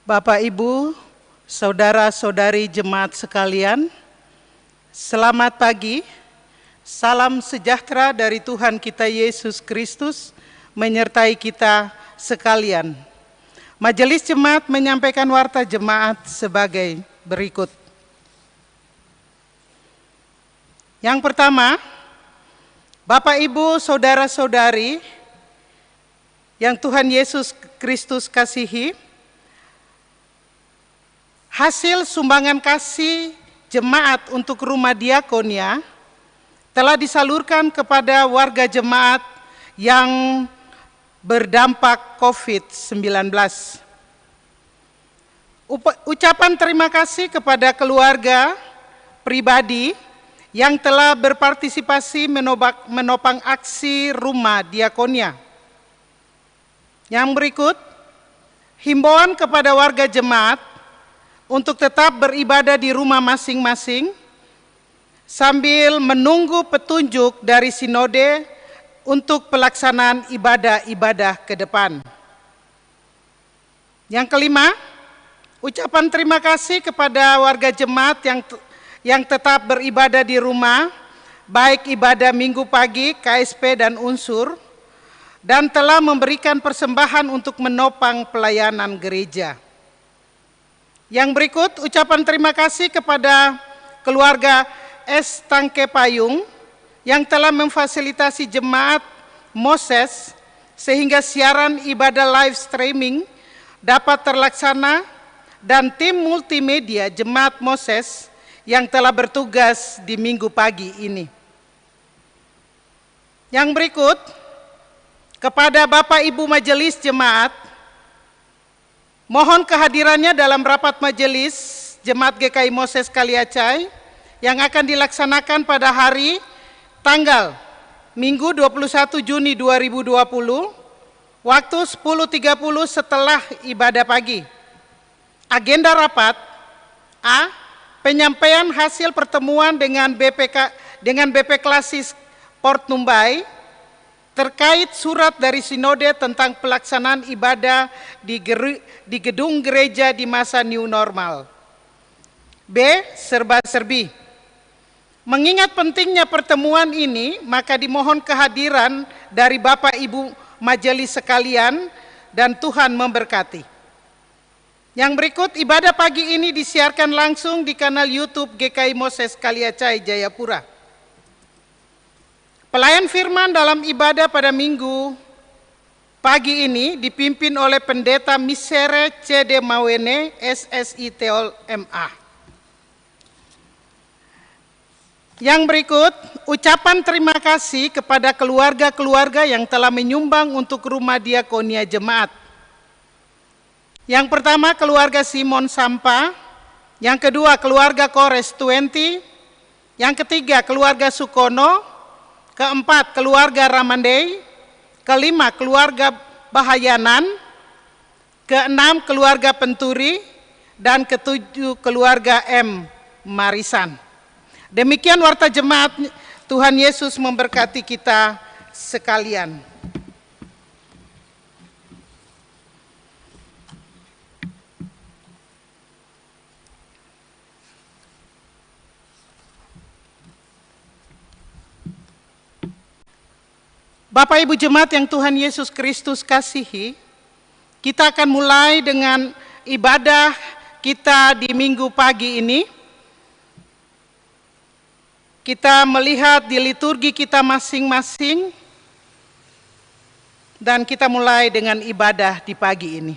Bapak, Ibu, saudara-saudari jemaat sekalian, selamat pagi. Salam sejahtera dari Tuhan kita Yesus Kristus menyertai kita sekalian. Majelis Jemaat menyampaikan warta jemaat sebagai berikut. Yang pertama, Bapak, Ibu, saudara-saudari yang Tuhan Yesus Kristus kasihi, hasil sumbangan kasih jemaat untuk rumah diakonia telah disalurkan kepada warga jemaat yang berdampak COVID-19. Ucapan terima kasih kepada keluarga pribadi yang telah berpartisipasi menopang aksi rumah diakonia. Yang berikut, himbauan kepada warga jemaat untuk tetap beribadah di rumah masing-masing sambil menunggu petunjuk dari sinode untuk pelaksanaan ibadah-ibadah ke depan. Yang kelima, ucapan terima kasih kepada warga jemaat yang tetap beribadah di rumah, baik ibadah minggu pagi, KSP dan unsur, dan telah memberikan persembahan untuk menopang pelayanan gereja. Yang berikut, ucapan terima kasih kepada keluarga S. Tangke Payung yang telah memfasilitasi jemaat Moses sehingga siaran ibadah live streaming dapat terlaksana, dan tim multimedia jemaat Moses yang telah bertugas di minggu pagi ini. Yang berikut, kepada Bapak Ibu Majelis Jemaat, mohon kehadirannya dalam rapat majelis Jemaat GKI Moses Kaliacai yang akan dilaksanakan pada hari tanggal Minggu 21 Juni 2020, waktu 10.30 setelah ibadah pagi. Agenda rapat: A. Penyampaian hasil pertemuan dengan BP Klasis Port Numbai terkait surat dari sinode tentang pelaksanaan ibadah di gedung gereja di masa new normal. B. Serba-serbi. Mengingat pentingnya pertemuan ini, maka dimohon kehadiran dari Bapak Ibu majelis sekalian dan Tuhan memberkati. Yang berikut, ibadah pagi ini disiarkan langsung di kanal YouTube GKI Moses Kaliacai Jayapura. Pelayan firman dalam ibadah pada minggu pagi ini dipimpin oleh Pendeta Misere C.D. Mawene, SSI Teol MA. Yang berikut, ucapan terima kasih kepada keluarga-keluarga yang telah menyumbang untuk rumah diakonia jemaat. Yang pertama, keluarga Simon Sampa. Yang kedua, keluarga Kores 20. Yang ketiga, keluarga Sukono. Keempat, keluarga Ramandei. Kelima, keluarga Bahayanan. Keenam, keluarga Penturi. Dan ketujuh, keluarga M. Marisan. Demikian warta jemaat. Tuhan Yesus memberkati kita sekalian. Bapak Ibu jemaat yang Tuhan Yesus Kristus kasihi, kita akan mulai dengan ibadah kita di minggu pagi ini. Kita melihat di liturgi kita masing-masing, dan kita mulai dengan ibadah di pagi ini.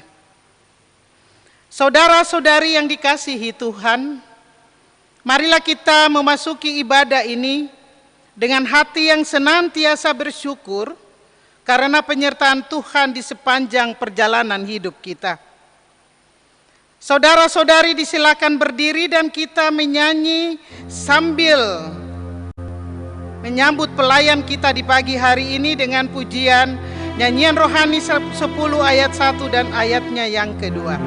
Saudara-saudari yang dikasihi Tuhan, marilah kita memasuki ibadah ini dengan hati yang senantiasa bersyukur karena penyertaan Tuhan di sepanjang perjalanan hidup kita. Saudara-saudari disilakan berdiri dan kita menyanyi sambil menyambut pelayan kita di pagi hari ini dengan pujian nyanyian rohani 10 ayat 1 dan ayatnya yang kedua.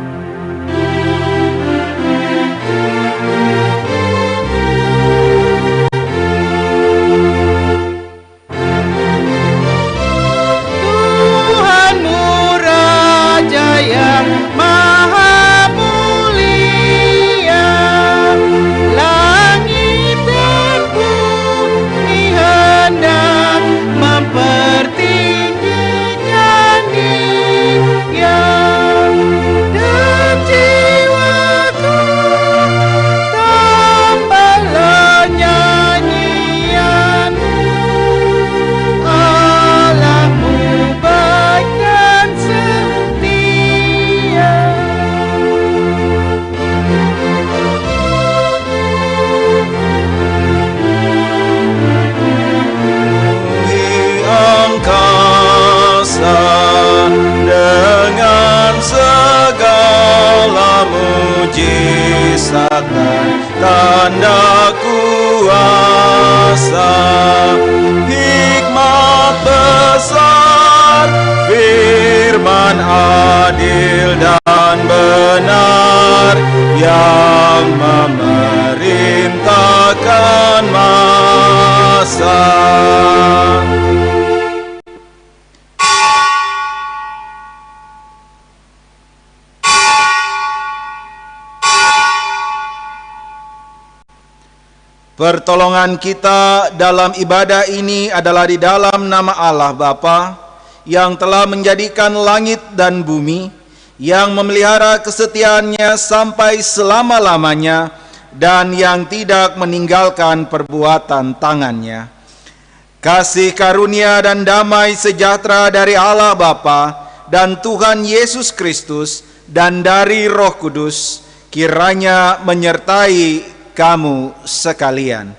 Tuhanmu Raja yang Maha mengisahkan tanda kuasa, hikmat besar, firman adil dan benar yang memerintahkan masa. Pertolongan kita dalam ibadah ini adalah di dalam nama Allah Bapa yang telah menjadikan langit dan bumi, yang memelihara kesetiaannya sampai selama-lamanya, dan yang tidak meninggalkan perbuatan tangannya. Kasih karunia dan damai sejahtera dari Allah Bapa dan Tuhan Yesus Kristus dan dari Roh Kudus kiranya menyertai kamu sekalian.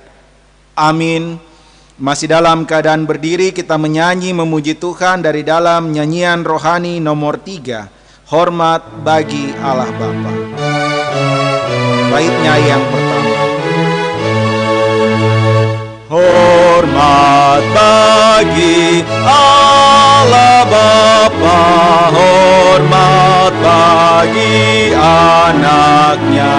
Amin. Masih dalam keadaan berdiri, kita menyanyi memuji Tuhan dari dalam nyanyian rohani nomor 3, Hormat bagi Allah Bapa. Baitnya yang pertama. Hormat bagi Allah Bapa, hormat bagi anaknya,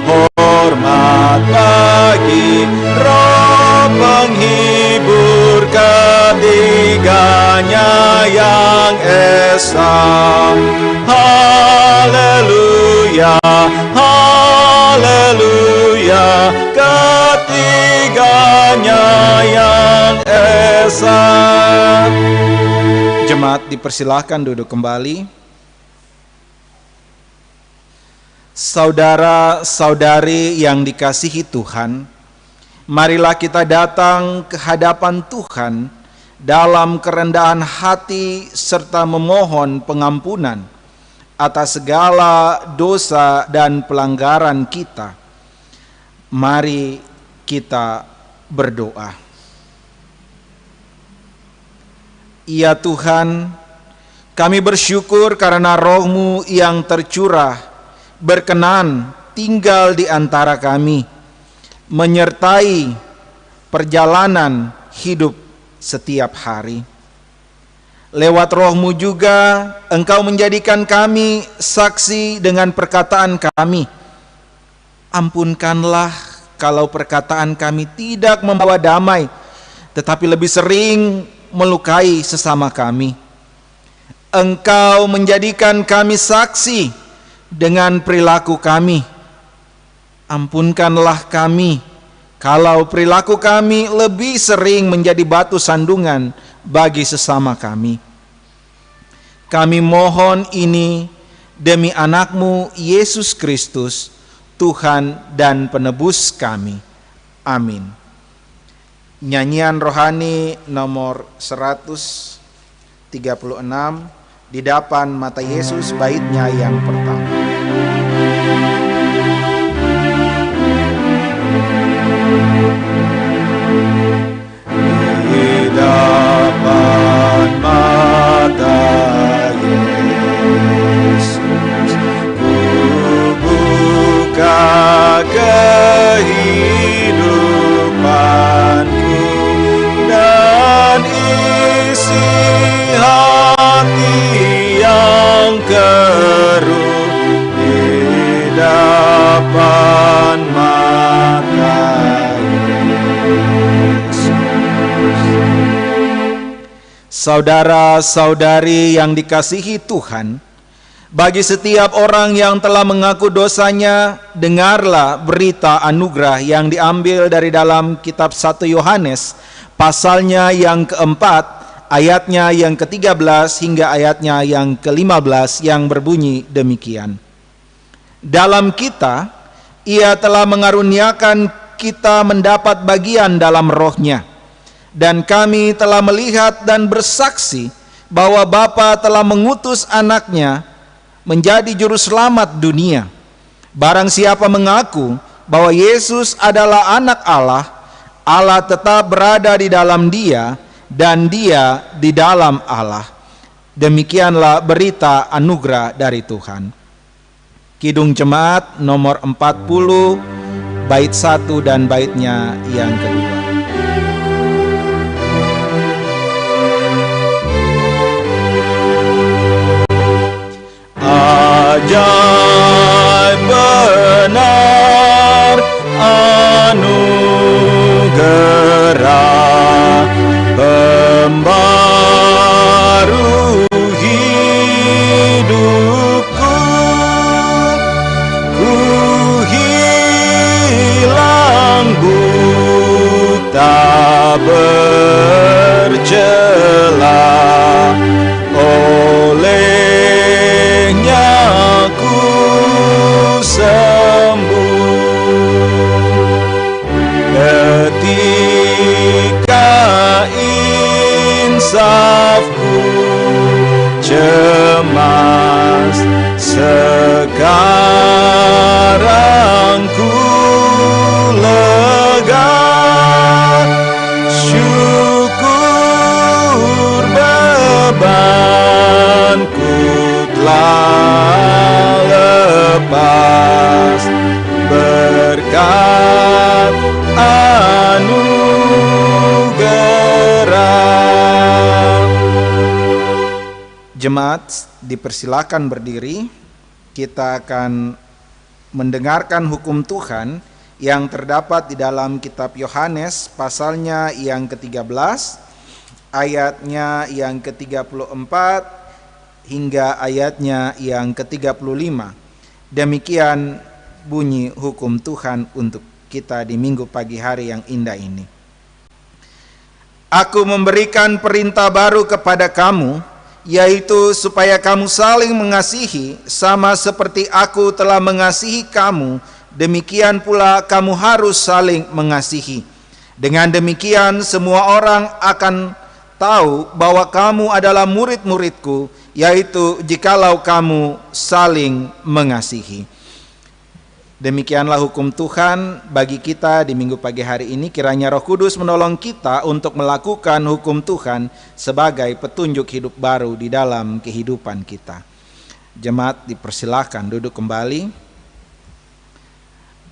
hormat bagi Roh penghibur ketiganya yang esa. Haleluya, haleluya, ketiganya yang esa. Jemaat dipersilahkan duduk kembali. Saudara-saudari yang dikasihi Tuhan, marilah kita datang ke hadapan Tuhan dalam kerendahan hati serta memohon pengampunan atas segala dosa dan pelanggaran kita. Mari kita berdoa. Ya Tuhan, kami bersyukur karena Roh-Mu yang tercurah berkenan tinggal di antara kami, menyertai perjalanan hidup setiap hari. Lewat Roh-Mu juga Engkau menjadikan kami saksi dengan perkataan kami. Ampunkanlah kalau perkataan kami tidak membawa damai, tetapi lebih sering melukai sesama kami. Engkau menjadikan kami saksi dengan perilaku kami. Ampunkanlah kami kalau perilaku kami lebih sering menjadi batu sandungan bagi sesama kami. Kami mohon ini demi anak-Mu Yesus Kristus, Tuhan dan penebus kami. Amin. Nyanyian rohani nomor 136 di depan mata Yesus, baitnya yang pertama. Di depan mata Yesus, ku buka kehidupanku dan isi hati yang keruh di depan mata Yesus. Saudara-saudari yang dikasihi Tuhan, bagi setiap orang yang telah mengaku dosanya, dengarlah berita anugerah yang diambil dari dalam kitab 1 Yohanes, pasalnya yang keempat, ayatnya yang ke-13 hingga ayatnya yang ke-15 yang berbunyi demikian. Dalam kita, Ia telah mengaruniakan kita mendapat bagian dalam Roh-Nya, dan kami telah melihat dan bersaksi bahwa Bapa telah mengutus Anak-Nya menjadi juru selamat dunia. Barang siapa mengaku bahwa Yesus adalah Anak Allah, Allah tetap berada di dalam Dia dan Dia di dalam Allah. Demikianlah berita anugerah dari Tuhan. Kidung Jemaat nomor 40 bait 1 dan baitnya yang kedua. Ajaib benar anugerah pembaru hidupku, ku hilang buta bercela, olehnya ku sembuh. Ketika insafku cemas, sekarang ku lega. Syukur bebanku telah lepas berkat anugerah. Jemaat dipersilakan berdiri. Kita akan mendengarkan hukum Tuhan yang terdapat di dalam kitab Yohanes pasalnya yang ke-13, ayatnya yang ke-34 hingga ayatnya yang ke-35. Demikian bunyi hukum Tuhan untuk kita di minggu pagi hari yang indah ini. Aku memberikan perintah baru kepada kamu, yaitu supaya kamu saling mengasihi, sama seperti aku telah mengasihi kamu, demikian pula kamu harus saling mengasihi. Dengan demikian semua orang akan tahu bahwa kamu adalah murid-muridku, yaitu jikalau kamu saling mengasihi. Demikianlah hukum Tuhan bagi kita di minggu pagi hari ini. Kiranya Roh Kudus menolong kita untuk melakukan hukum Tuhan sebagai petunjuk hidup baru di dalam kehidupan kita. Jemaat dipersilahkan duduk kembali.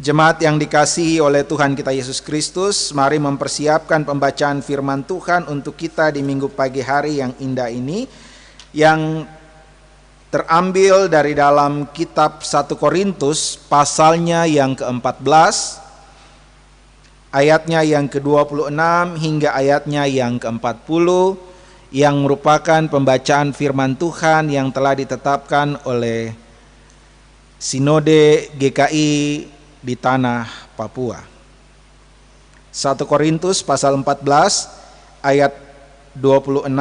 Jemaat yang dikasihi oleh Tuhan kita Yesus Kristus, mari mempersiapkan pembacaan firman Tuhan untuk kita di minggu pagi hari yang indah ini, yang terambil dari dalam kitab 1 Korintus pasalnya yang ke-14, ayatnya yang ke-26 hingga ayatnya yang ke-40, yang merupakan pembacaan firman Tuhan yang telah ditetapkan oleh Sinode GKI di tanah Papua. 1 Korintus pasal 14 ayat 26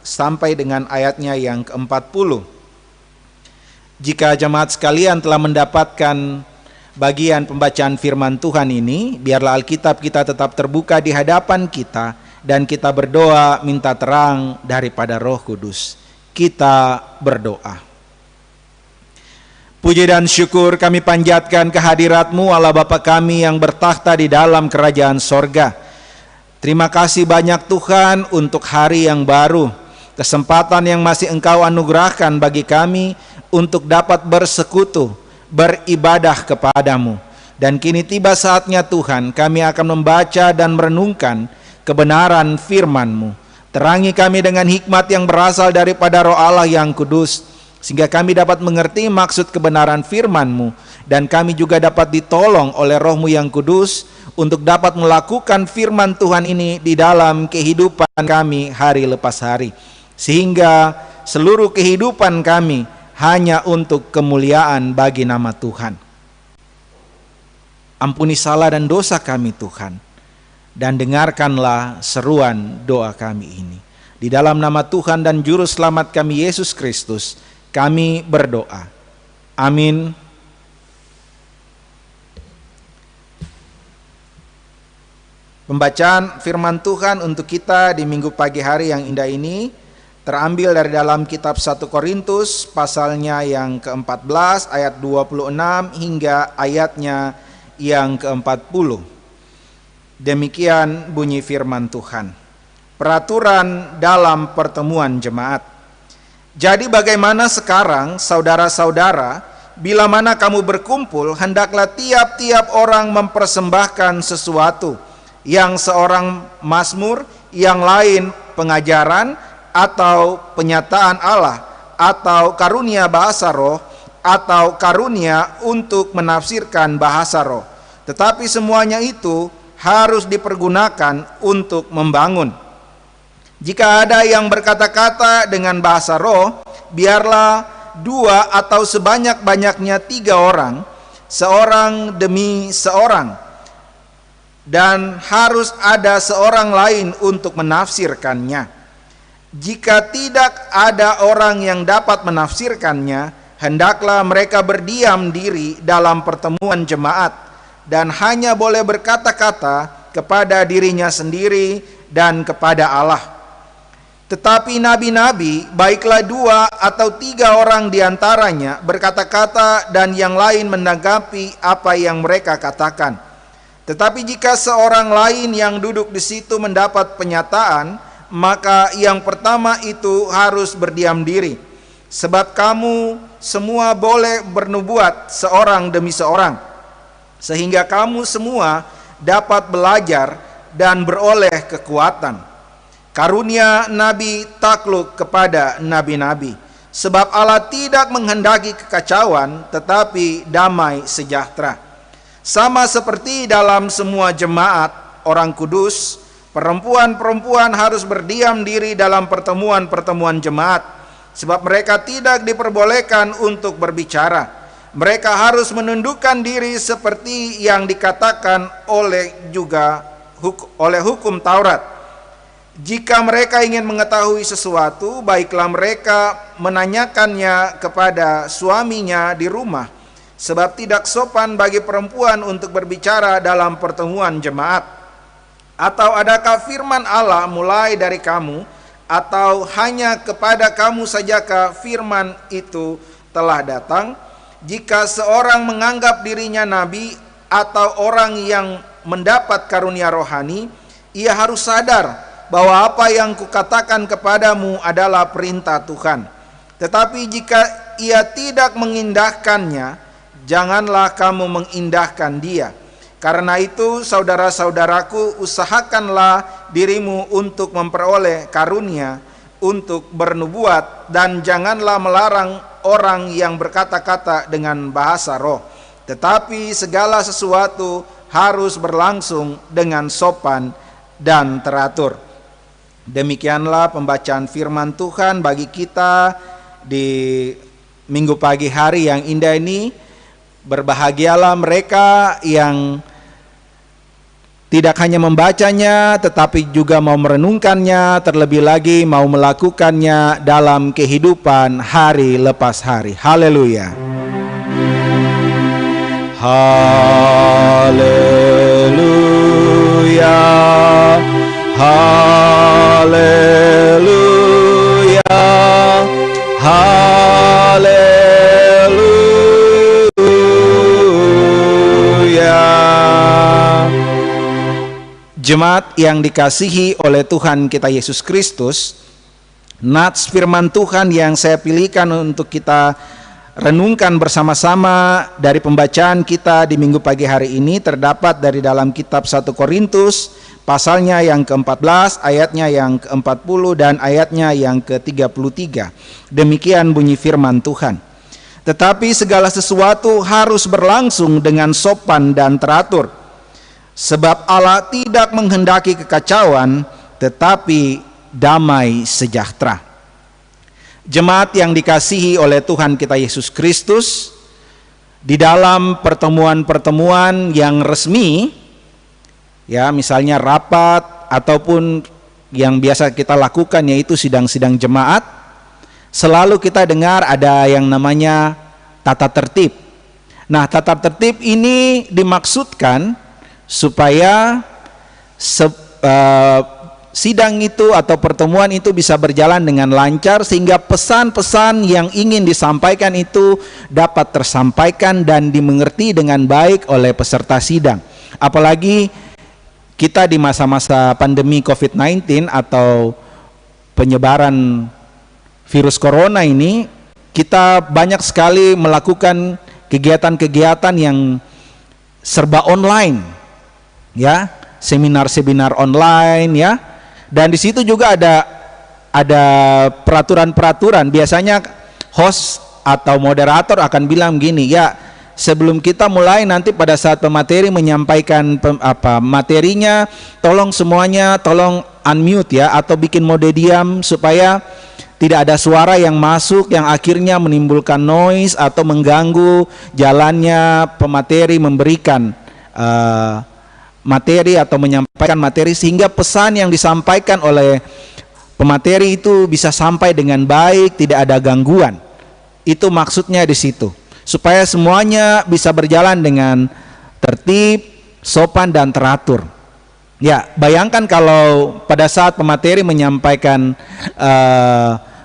sampai dengan ayatnya yang ke-40. Jika jemaat sekalian telah mendapatkan bagian pembacaan firman Tuhan ini, biarlah Alkitab kita tetap terbuka di hadapan kita dan kita berdoa minta terang daripada Roh Kudus. Kita berdoa. Puji dan syukur kami panjatkan kehadirat-Mu Allah Bapa kami yang bertakhta di dalam kerajaan sorga. Terima kasih banyak Tuhan untuk hari yang baru, kesempatan yang masih Engkau anugerahkan bagi kami untuk dapat bersekutu, beribadah kepadamu. Dan kini tiba saatnya Tuhan, kami akan membaca dan merenungkan kebenaran firman-Mu. Terangi kami dengan hikmat yang berasal daripada Roh Allah yang kudus, sehingga kami dapat mengerti maksud kebenaran firman-Mu, dan kami juga dapat ditolong oleh Roh-Mu yang kudus untuk dapat melakukan firman Tuhan ini di dalam kehidupan kami hari lepas hari, sehingga seluruh kehidupan kami hanya untuk kemuliaan bagi nama Tuhan. Ampuni salah dan dosa kami Tuhan, dan dengarkanlah seruan doa kami ini. Di dalam nama Tuhan dan Juru Selamat kami Yesus Kristus, kami berdoa. Amin. Pembacaan firman Tuhan untuk kita di minggu pagi hari yang indah ini terambil dari dalam kitab 1 Korintus pasalnya yang ke-14 ayat 26 hingga ayatnya yang ke-40. Demikian bunyi firman Tuhan. Peraturan dalam pertemuan jemaat. Jadi bagaimana sekarang saudara-saudara, bila mana kamu berkumpul, hendaklah tiap-tiap orang mempersembahkan sesuatu, yang seorang mazmur, yang lain pengajaran atau penyataan Allah, atau karunia bahasa roh, atau karunia untuk menafsirkan bahasa roh. Tetapi semuanya itu harus dipergunakan untuk membangun. Jika ada yang berkata-kata dengan bahasa roh, biarlah 2 atau sebanyak-banyaknya 3 orang, seorang demi seorang, dan harus ada seorang lain untuk menafsirkannya. Jika tidak ada orang yang dapat menafsirkannya, hendaklah mereka berdiam diri dalam pertemuan jemaat dan hanya boleh berkata-kata kepada dirinya sendiri dan kepada Allah. Tetapi nabi-nabi, baiklah 2 atau 3 orang diantaranya berkata-kata dan yang lain menanggapi apa yang mereka katakan. Tetapi jika seorang lain yang duduk di situ mendapat penyataan, maka yang pertama itu harus berdiam diri. Sebab kamu semua boleh bernubuat seorang demi seorang, sehingga kamu semua dapat belajar dan beroleh kekuatan. Karunia nabi takluk kepada nabi-nabi, sebab Allah tidak menghendaki kekacauan, tetapi damai sejahtera. Sama seperti dalam semua jemaat orang kudus, perempuan-perempuan harus berdiam diri dalam pertemuan-pertemuan jemaat, sebab mereka tidak diperbolehkan untuk berbicara. Mereka harus menundukkan diri seperti yang dikatakan oleh hukum Taurat. Jika mereka ingin mengetahui sesuatu, baiklah mereka menanyakannya kepada suaminya di rumah, sebab tidak sopan bagi perempuan untuk berbicara dalam pertemuan jemaat. Atau adakah firman Allah mulai dari kamu, atau hanya kepada kamu sajakah firman itu telah datang? Jika seorang menganggap dirinya nabi atau orang yang mendapat karunia rohani, ia harus sadar bahwa apa yang kukatakan kepadamu adalah perintah Tuhan. Tetapi jika ia tidak mengindahkannya, janganlah kamu mengindahkan dia. Karena itu, saudara-saudaraku, usahakanlah dirimu untuk memperoleh karunia untuk bernubuat, dan janganlah melarang orang yang berkata-kata dengan bahasa roh. Tetapi segala sesuatu harus berlangsung dengan sopan dan teratur. Demikianlah pembacaan firman Tuhan bagi kita di minggu pagi hari yang indah ini. Berbahagialah mereka yang tidak hanya membacanya, tetapi juga mau merenungkannya, terlebih lagi mau melakukannya dalam kehidupan hari lepas hari. Haleluya. Haleluya. Haleluya. Haleluya. Jemaat yang dikasihi oleh Tuhan kita Yesus Kristus, nats firman Tuhan yang saya pilihkan untuk kita renungkan bersama-sama dari pembacaan kita di minggu pagi hari ini terdapat dari dalam kitab 1 Korintus, pasalnya yang ke-14, ayatnya yang ke-40 dan ayatnya yang ke-33. Demikian bunyi firman Tuhan. Tetapi segala sesuatu harus berlangsung dengan sopan dan teratur, sebab Allah tidak menghendaki kekacauan, tetapi damai sejahtera. Jemaat yang dikasihi oleh Tuhan kita Yesus Kristus, di dalam pertemuan-pertemuan yang resmi, ya misalnya rapat ataupun yang biasa kita lakukan yaitu sidang-sidang jemaat, selalu kita dengar ada yang namanya tata tertib. Nah, tata tertib ini dimaksudkan supaya sidang itu atau pertemuan itu bisa berjalan dengan lancar, sehingga pesan-pesan yang ingin disampaikan itu dapat tersampaikan dan dimengerti dengan baik oleh peserta sidang. Apalagi kita di masa-masa pandemi COVID-19 atau penyebaran virus corona ini, kita banyak sekali melakukan kegiatan-kegiatan yang serba online, ya, seminar-seminar online, ya. Dan di situ juga ada peraturan-peraturan. Biasanya host atau moderator akan bilang gini, ya, sebelum kita mulai nanti pada saat pemateri menyampaikan materinya, tolong semuanya tolong unmute ya, atau bikin mode diam supaya tidak ada suara yang masuk yang akhirnya menimbulkan noise atau mengganggu jalannya pemateri memberikan materi atau menyampaikan materi, sehingga pesan yang disampaikan oleh pemateri itu bisa sampai dengan baik, tidak ada gangguan. Itu maksudnya di situ, supaya semuanya bisa berjalan dengan tertib, sopan dan teratur. Ya, bayangkan kalau pada saat pemateri menyampaikan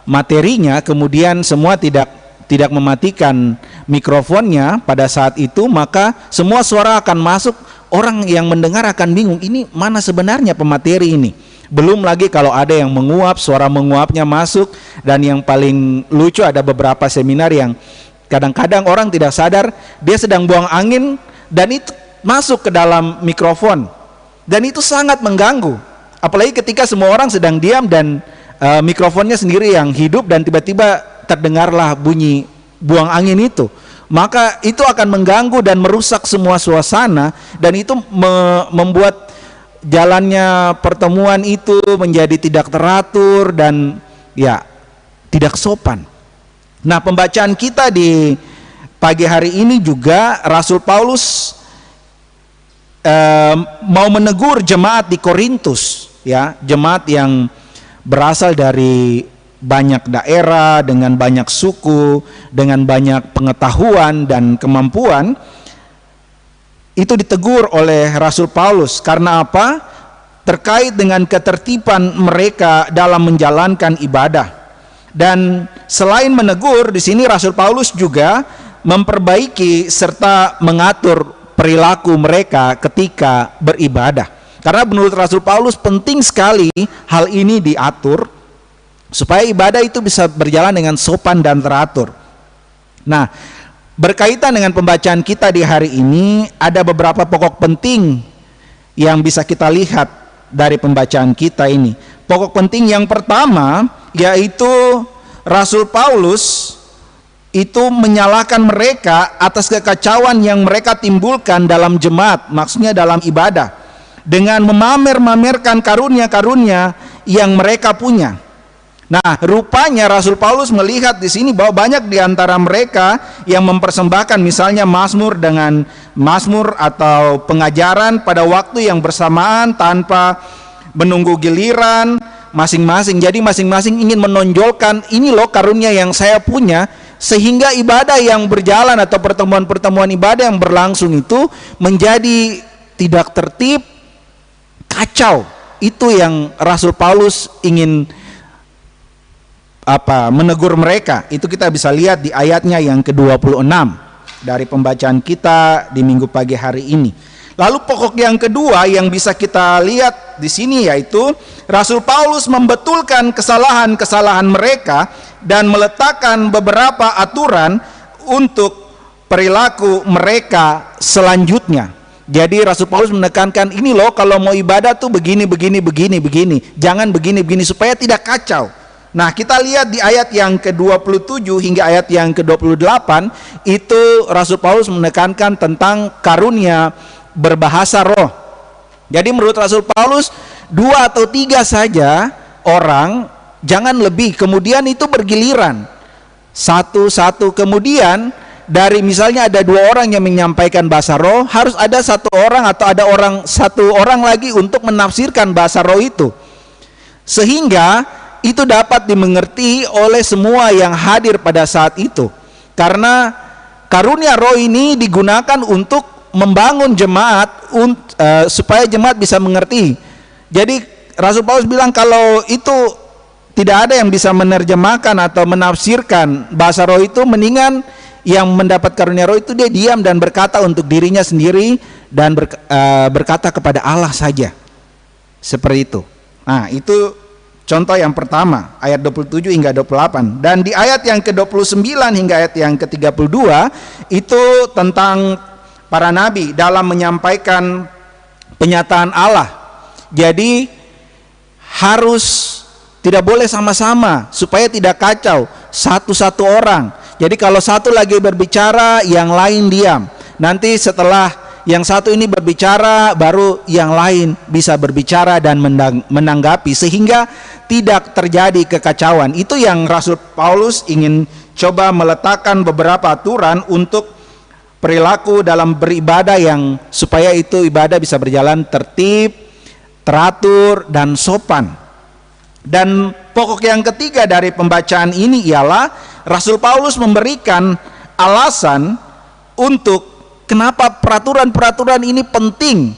materinya, kemudian semua tidak mematikan mikrofonnya pada saat itu, maka semua suara akan masuk. Orang yang mendengar akan bingung, ini mana sebenarnya pemateri ini. Belum lagi kalau ada yang menguap, suara menguapnya masuk. Dan yang paling lucu, ada beberapa seminar yang kadang-kadang orang tidak sadar dia sedang buang angin dan itu masuk ke dalam mikrofon, dan itu sangat mengganggu. Apalagi ketika semua orang sedang diam dan mikrofonnya sendiri yang hidup, dan tiba-tiba terdengarlah bunyi buang angin itu, maka itu akan mengganggu dan merusak semua suasana, dan itu membuat jalannya pertemuan itu menjadi tidak teratur dan ya tidak sopan. Nah, pembacaan kita di pagi hari ini juga Rasul Paulus mau menegur jemaat di Korintus, ya, jemaat yang berasal dari banyak daerah, dengan banyak suku, dengan banyak pengetahuan dan kemampuan. Itu ditegur oleh Rasul Paulus karena apa? Terkait dengan ketertiban mereka dalam menjalankan ibadah. Dan selain menegur, di sini Rasul Paulus juga memperbaiki serta mengatur perilaku mereka ketika beribadah. Karena menurut Rasul Paulus penting sekali hal ini diatur supaya ibadah itu bisa berjalan dengan sopan dan teratur. Nah, berkaitan dengan pembacaan kita di hari ini, ada beberapa pokok penting yang bisa kita lihat dari pembacaan kita ini. Pokok penting yang pertama yaitu Rasul Paulus itu menyalahkan mereka atas kekacauan yang mereka timbulkan dalam jemaat, maksudnya dalam ibadah, dengan memamer-mamerkan karunia-karunia yang mereka punya. Nah, rupanya Rasul Paulus melihat di sini bahwa banyak di antara mereka yang mempersembahkan misalnya mazmur dengan mazmur atau pengajaran pada waktu yang bersamaan tanpa menunggu giliran masing-masing. Jadi masing-masing ingin menonjolkan, ini loh karunia yang saya punya, sehingga ibadah yang berjalan atau pertemuan-pertemuan ibadah yang berlangsung itu menjadi tidak tertib, kacau. Itu yang Rasul Paulus ingin menegur mereka. Itu kita bisa lihat di ayatnya yang ke-26 dari pembacaan kita di minggu pagi hari ini. Lalu pokok yang kedua yang bisa kita lihat di sini yaitu Rasul Paulus membetulkan kesalahan-kesalahan mereka dan meletakkan beberapa aturan untuk perilaku mereka selanjutnya. Jadi Rasul Paulus menekankan, ini loh kalau mau ibadah tuh begini, jangan begini supaya tidak kacau. Nah, kita lihat di ayat yang ke-27 hingga ayat yang ke-28, itu Rasul Paulus menekankan tentang karunia berbahasa roh. Jadi menurut Rasul Paulus 2 atau 3 saja orang, jangan lebih, kemudian itu bergiliran satu-satu. Kemudian dari misalnya ada 2 orang yang menyampaikan bahasa roh, harus ada 1 orang atau ada 1 orang lagi untuk menafsirkan bahasa roh itu, sehingga itu dapat dimengerti oleh semua yang hadir pada saat itu. Karena karunia roh ini digunakan untuk membangun jemaat supaya jemaat bisa mengerti. Jadi Rasul Paulus bilang kalau itu tidak ada yang bisa menerjemahkan atau menafsirkan bahasa roh itu, mendingan yang mendapat karunia roh itu dia diam dan berkata untuk dirinya sendiri dan berkata kepada Allah saja. Seperti itu. Nah, itu Contoh yang pertama, ayat 27 hingga 28. Dan di ayat yang ke-29 hingga ayat yang ke-32 itu tentang para nabi dalam menyampaikan penyataan Allah. Jadi harus tidak boleh sama-sama supaya tidak kacau satu-satu orang. Jadi kalau satu lagi berbicara, yang lain diam. Nanti setelah yang satu ini berbicara, baru yang lain bisa berbicara dan menanggapi, sehingga tidak terjadi kekacauan. Itu yang Rasul Paulus ingin coba meletakkan beberapa aturan untuk perilaku dalam beribadah, yang supaya itu ibadah bisa berjalan tertib, teratur, dan sopan. Dan pokok yang ketiga dari pembacaan ini ialah Rasul Paulus memberikan alasan untuk kenapa peraturan-peraturan ini penting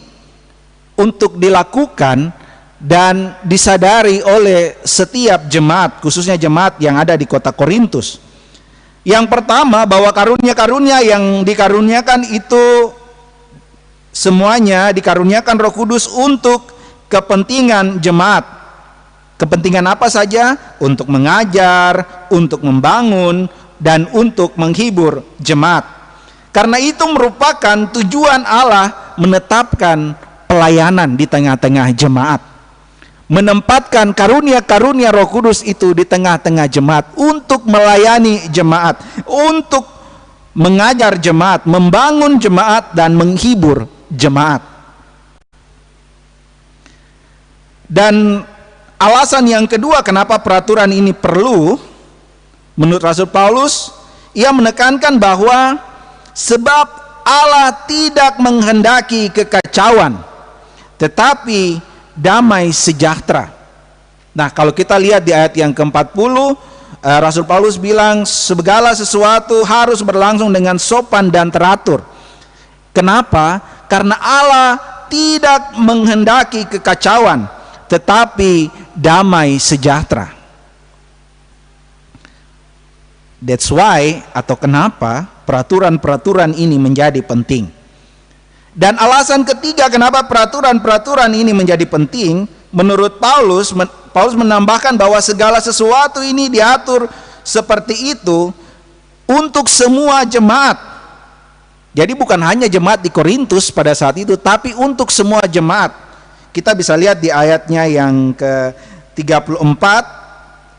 untuk dilakukan dan disadari oleh setiap jemaat, khususnya jemaat yang ada di kota Korintus. Yang pertama, bahwa karunia-karunia yang dikaruniakan itu semuanya dikaruniakan Roh Kudus untuk kepentingan jemaat. Kepentingan apa saja? Untuk mengajar, untuk membangun, dan untuk menghibur jemaat. Karena itu merupakan tujuan Allah menetapkan pelayanan di tengah-tengah jemaat. Menempatkan karunia-karunia Roh Kudus itu di tengah-tengah jemaat untuk melayani jemaat, untuk mengajar jemaat, membangun jemaat, dan menghibur jemaat. Dan alasan yang kedua kenapa peraturan ini perlu, menurut Rasul Paulus, ia menekankan bahwa sebab Allah tidak menghendaki kekacauan, tetapi damai sejahtera. Nah, kalau kita lihat di ayat yang ke-40, Rasul Paulus bilang segala sesuatu harus berlangsung dengan sopan dan teratur. Kenapa? Karena Allah tidak menghendaki kekacauan, tetapi damai sejahtera. That's why, atau kenapa peraturan-peraturan ini menjadi penting. Dan alasan ketiga kenapa peraturan-peraturan ini menjadi penting, menurut Paulus menambahkan bahwa segala sesuatu ini diatur seperti itu untuk semua jemaat. Jadi bukan hanya jemaat di Korintus pada saat itu, tapi untuk semua jemaat. Kita bisa lihat di ayatnya yang ke-34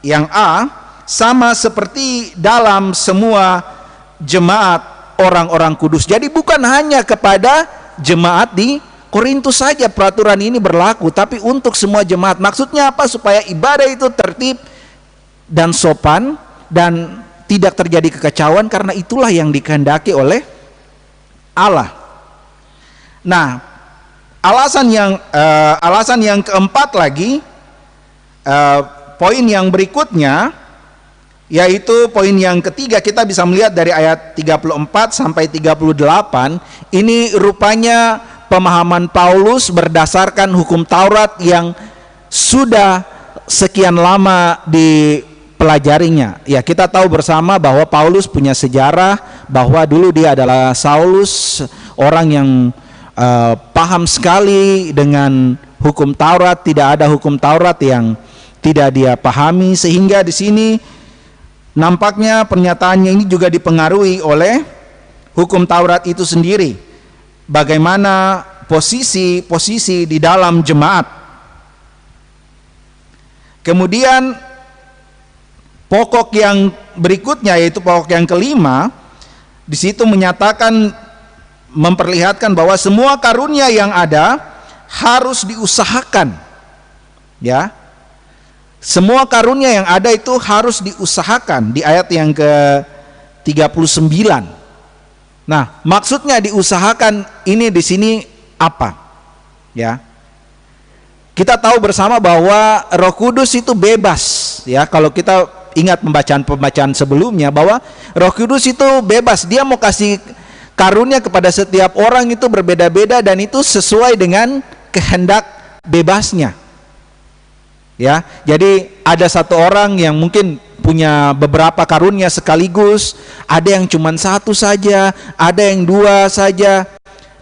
yang A, sama seperti dalam semua jemaat orang-orang kudus. Jadi bukan hanya kepada jemaat di Korintus saja peraturan ini berlaku, tapi untuk semua jemaat. Maksudnya apa? Supaya ibadah itu tertib dan sopan dan tidak terjadi kekacauan, karena itulah yang dikehendaki oleh Allah. Nah, alasan yang keempat lagi, poin yang berikutnya, yaitu poin yang ketiga, kita bisa melihat dari ayat 34 sampai 38, ini rupanya pemahaman Paulus berdasarkan hukum Taurat yang sudah sekian lama dipelajarinya. Ya, kita tahu bersama bahwa Paulus punya sejarah, bahwa dulu dia adalah Saulus, orang yang paham sekali dengan hukum Taurat. Tidak ada hukum Taurat yang tidak dia pahami, sehingga di sini nampaknya pernyataannya ini juga dipengaruhi oleh hukum Taurat itu sendiri. Bagaimana posisi di dalam jemaat. Kemudian pokok yang berikutnya, yaitu pokok yang kelima, di situ menyatakan, memperlihatkan bahwa semua karunia yang ada harus diusahakan. Ya. Semua karunia yang ada itu harus diusahakan, di ayat yang ke-39. Nah, maksudnya diusahakan ini di sini apa? Ya. Kita tahu bersama bahwa Roh Kudus itu bebas, ya. Kalau kita ingat pembacaan sebelumnya, bahwa Roh Kudus itu bebas, dia mau kasih karunia kepada setiap orang itu berbeda-beda, dan itu sesuai dengan kehendak bebasnya. Ya, jadi ada satu orang yang mungkin punya beberapa karunia sekaligus, ada yang cuma satu saja, ada yang dua saja,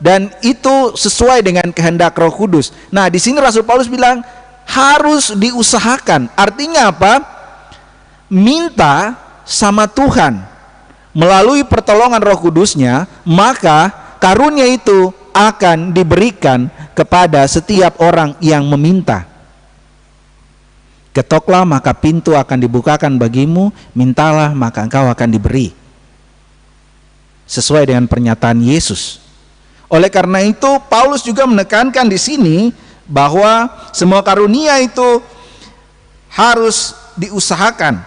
dan itu sesuai dengan kehendak Roh Kudus. Nah, di sini Rasul Paulus bilang harus diusahakan. Artinya apa? Minta sama Tuhan melalui pertolongan Roh Kudus-Nya, maka karunia itu akan diberikan kepada setiap orang yang meminta. Ketoklah maka pintu akan dibukakan bagimu, mintalah maka engkau akan diberi. Sesuai dengan pernyataan Yesus. Oleh karena itu Paulus juga menekankan di sini bahwa semua karunia itu harus diusahakan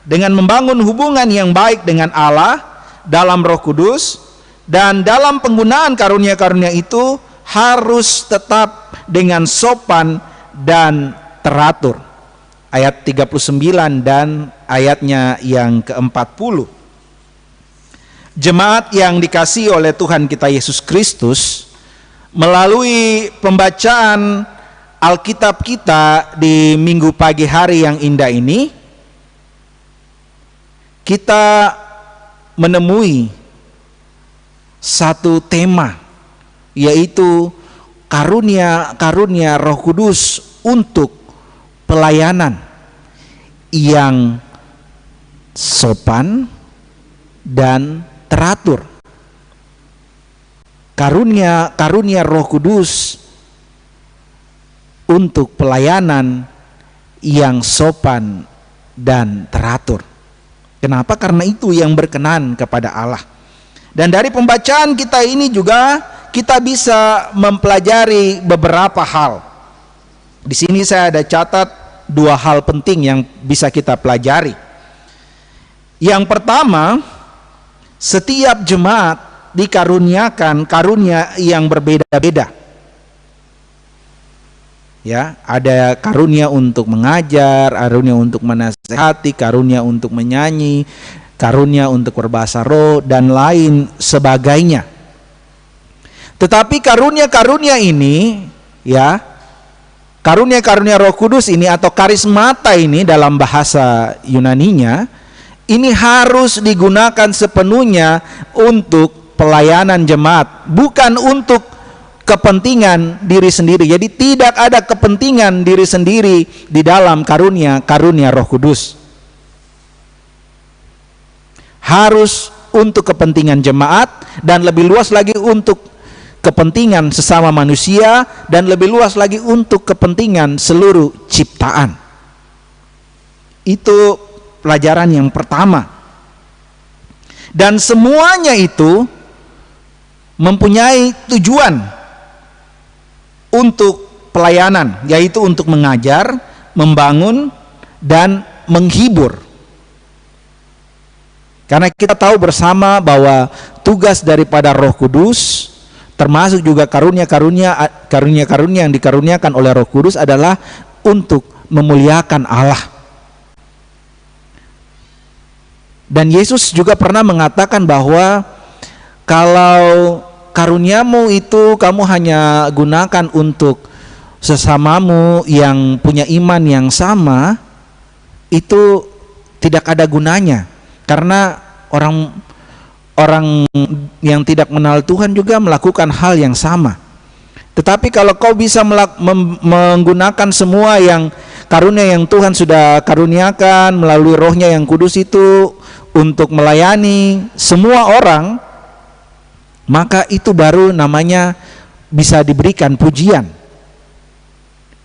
dengan membangun hubungan yang baik dengan Allah dalam Roh Kudus, dan dalam penggunaan karunia-karunia itu harus tetap dengan sopan dan teratur. Ayat 39 dan ayatnya yang ke-40. Jemaat yang dikasihi oleh Tuhan kita Yesus Kristus, melalui pembacaan Alkitab kita di minggu pagi hari yang indah ini, kita menemui satu tema, yaitu karunia Roh Kudus untuk pelayanan yang sopan dan teratur. Karunia Roh Kudus untuk pelayanan yang sopan dan teratur. Kenapa? Karena itu yang berkenan kepada Allah. Dan dari pembacaan kita ini juga kita bisa mempelajari beberapa hal. Di sini saya ada catat 2 hal penting yang bisa kita pelajari. Yang pertama, setiap jemaat dikaruniakan karunia yang berbeda-beda. Ya, ada karunia untuk mengajar, karunia untuk menasihati, karunia untuk menyanyi, karunia untuk berbahasa roh, dan lain sebagainya. Tetapi karunia-karunia ini, ya, karunia-karunia Roh Kudus ini atau karismata ini dalam bahasa Yunaninya, ini harus digunakan sepenuhnya untuk pelayanan jemaat, bukan untuk kepentingan diri sendiri. Jadi tidak ada kepentingan diri sendiri di dalam karunia Roh Kudus. Harus untuk kepentingan jemaat, dan lebih luas lagi untuk kepentingan sesama manusia, dan lebih luas lagi untuk kepentingan seluruh ciptaan. Itu pelajaran yang pertama. Dan semuanya itu mempunyai tujuan untuk pelayanan, yaitu untuk mengajar, membangun, dan menghibur. Karena kita tahu bersama bahwa tugas daripada Roh Kudus, termasuk juga karunia-karunia yang dikaruniakan oleh Roh Kudus, adalah untuk memuliakan Allah. Dan Yesus juga pernah mengatakan bahwa kalau karuniamu itu kamu hanya gunakan untuk sesamamu yang punya iman yang sama, itu tidak ada gunanya. Karena orang yang tidak mengenal Tuhan juga melakukan hal yang sama. Tetapi kalau kau bisa menggunakan semua yang karunia yang Tuhan sudah karuniakan melalui Roh-Nya yang kudus itu untuk melayani semua orang, maka itu baru namanya bisa diberikan pujian.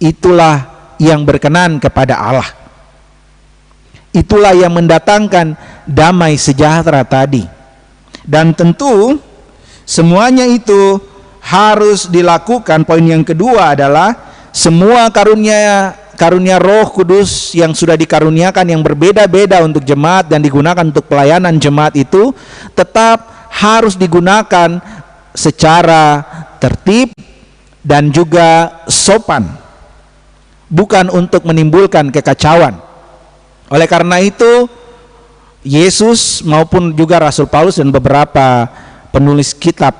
Itulah yang berkenan kepada Allah. Itulah yang mendatangkan damai sejahtera tadi. Dan tentu semuanya itu harus dilakukan. Poin yang kedua adalah semua karunia Roh Kudus yang sudah dikaruniakan yang berbeda-beda untuk jemaat dan digunakan untuk pelayanan jemaat itu tetap harus digunakan secara tertib dan juga sopan, bukan untuk menimbulkan kekacauan. Oleh karena itu Yesus maupun juga Rasul Paulus dan beberapa penulis kitab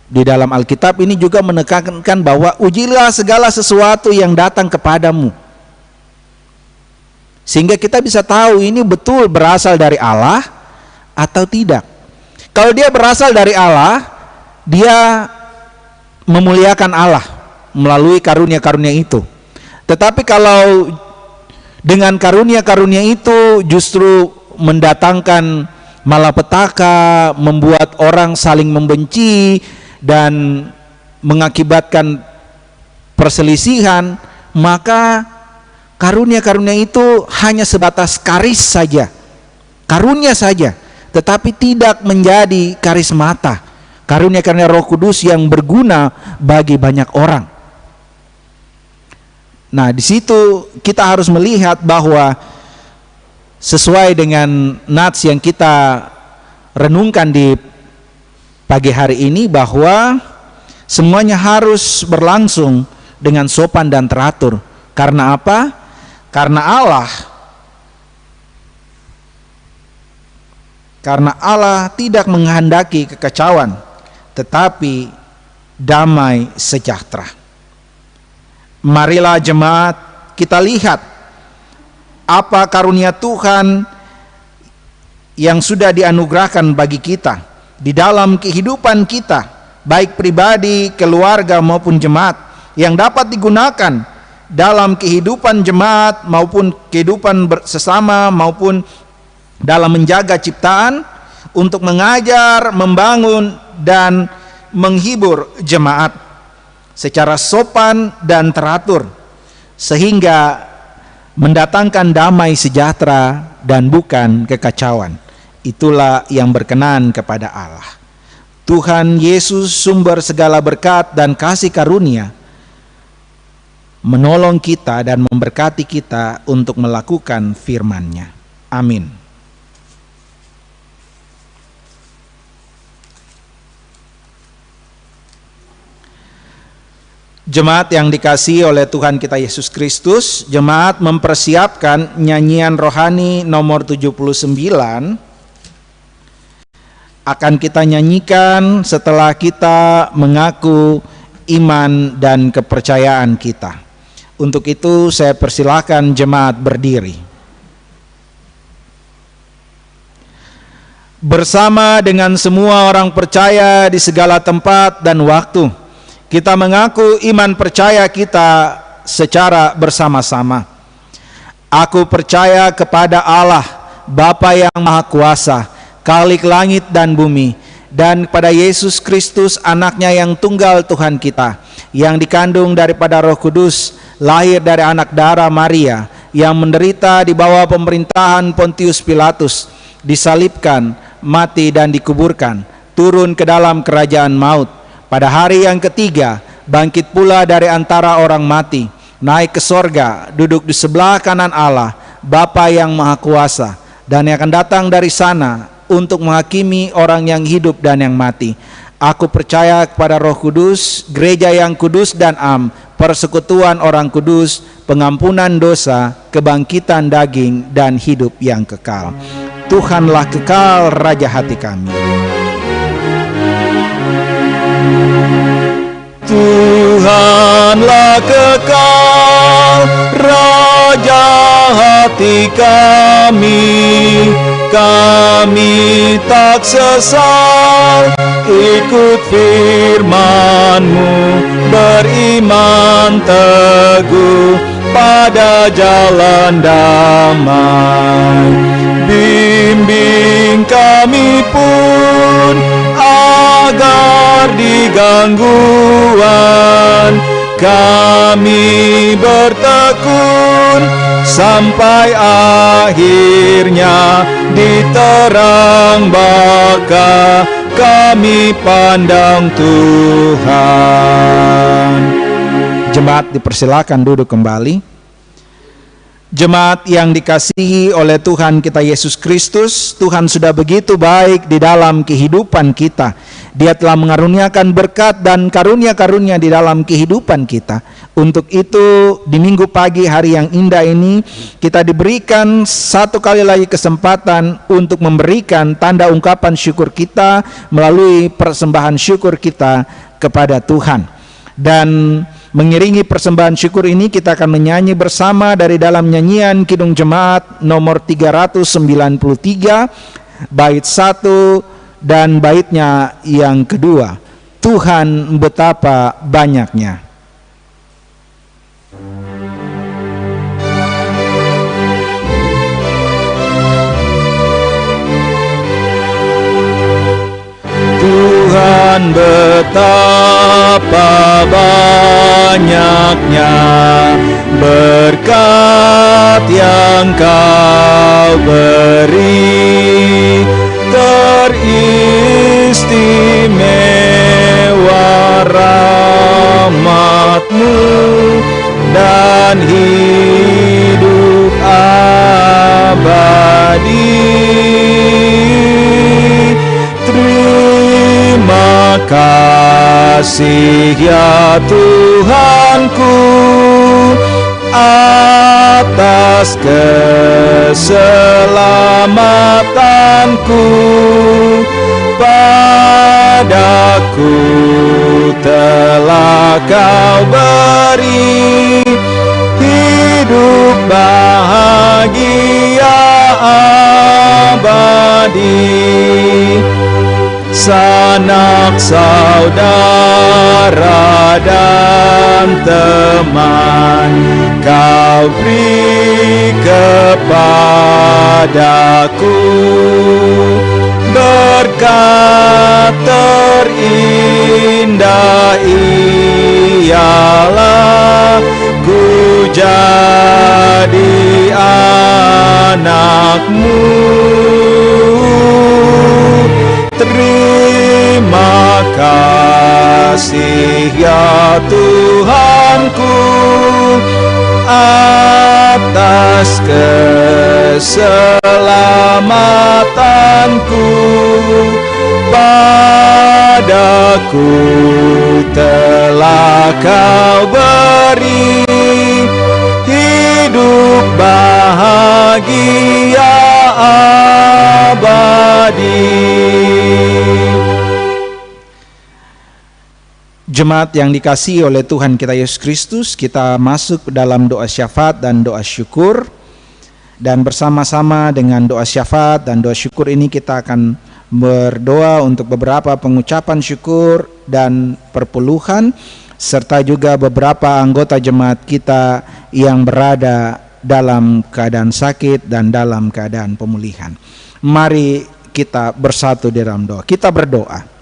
di dalam Alkitab ini juga menekankan bahwa ujilah segala sesuatu yang datang kepadamu, sehingga kita bisa tahu ini betul berasal dari Allah atau tidak. Kalau dia berasal dari Allah, dia memuliakan Allah melalui karunia-karunia itu. Tetapi kalau dengan karunia-karunia itu justru mendatangkan malapetaka, membuat orang saling membenci dan mengakibatkan perselisihan, maka karunia-karunia itu hanya sebatas karis saja, karunia saja, tetapi tidak menjadi karismata, karunia-karunia Roh Kudus yang berguna bagi banyak orang. Nah, di situ kita harus melihat bahwa sesuai dengan nats yang kita renungkan di pagi hari ini, bahwa semuanya harus berlangsung dengan sopan dan teratur. Karena apa? Karena Allah tidak menghendaki kekacauan, tetapi damai sejahtera. Marilah jemaat, kita lihat apa karunia Tuhan yang sudah dianugerahkan bagi kita di dalam kehidupan kita, baik pribadi, keluarga maupun jemaat, yang dapat digunakan dalam kehidupan jemaat maupun kehidupan bersama maupun dalam menjaga ciptaan untuk mengajar, membangun dan menghibur jemaat secara sopan dan teratur, sehingga mendatangkan damai sejahtera dan bukan kekacauan. Itulah yang berkenan kepada Allah. Tuhan Yesus, sumber segala berkat dan kasih karunia, menolong kita dan memberkati kita untuk melakukan firman-Nya. Amin. Jemaat yang dikasihi oleh Tuhan kita Yesus Kristus, jemaat mempersiapkan nyanyian rohani nomor 79 akan kita nyanyikan setelah kita mengaku iman dan kepercayaan kita. Untuk itu saya persilakan jemaat berdiri. Bersama dengan semua orang percaya di segala tempat dan waktu, kita mengaku iman percaya kita secara bersama-sama. Aku percaya kepada Allah, Bapa yang Maha Kuasa, Khalik langit dan bumi, dan kepada Yesus Kristus, anaknya yang tunggal Tuhan kita, yang dikandung daripada Roh Kudus, lahir dari anak darah Maria, yang menderita di bawah pemerintahan Pontius Pilatus, disalibkan, mati dan dikuburkan, turun ke dalam kerajaan maut. Pada hari yang ketiga, bangkit pula dari antara orang mati, naik ke sorga, duduk di sebelah kanan Allah, Bapa yang Maha Kuasa, dan yang akan datang dari sana untuk menghakimi orang yang hidup dan yang mati. Aku percaya kepada Roh Kudus, gereja yang kudus dan am, persekutuan orang kudus, pengampunan dosa, kebangkitan daging, dan hidup yang kekal. Tuhanlah kekal Raja hati kami. Tuhanlah kekal Raja hati kami, kami tak sesal ikut firman-Mu, beriman teguh pada jalan damai. Bimbing kami pun agar di gangguan kami bertekun sampai akhirnya di terang baka kami pandang Tuhan. Jemaat dipersilakan duduk kembali. Jemaat yang dikasihi oleh Tuhan kita Yesus Kristus, Tuhan sudah begitu baik di dalam kehidupan kita. Dia telah mengaruniakan berkat dan karunia-karunia di dalam kehidupan kita. Untuk itu di minggu pagi hari yang indah ini, kita diberikan satu kali lagi kesempatan untuk memberikan tanda ungkapan syukur kita melalui persembahan syukur kita kepada Tuhan. Dan mengiringi persembahan syukur ini, kita akan menyanyi bersama dari dalam nyanyian Kidung Jemaat nomor 393, bait 1 dan baitnya yang kedua. Tuhan betapa banyaknya. Tuhan, betapa banyaknya berkat yang Kau beri, teristimewa rahmat-Mu dan hidup abadi. Terima kasih ya Tuhanku atas keselamatanku. Padaku telah Kau beri hidup bahagia abadi. Sanak saudara dan teman Kau beri kepadaku, berkat terindah ialah ku jadi anak-Mu. Terima kasih ya Tuhanku atas keselamatanku. Padaku telah Kau beri hidup bahagia abadi. Jemaat yang dikasihi oleh Tuhan kita Yesus Kristus, kita masuk dalam doa syafaat dan doa syukur. Dan bersama-sama dengan doa syafaat dan doa syukur ini kita akan berdoa untuk beberapa pengucapan syukur dan perpuluhan, serta juga beberapa anggota jemaat kita yang berada dalam keadaan sakit dan dalam keadaan pemulihan. Mari kita bersatu di dalam doa. Kita berdoa.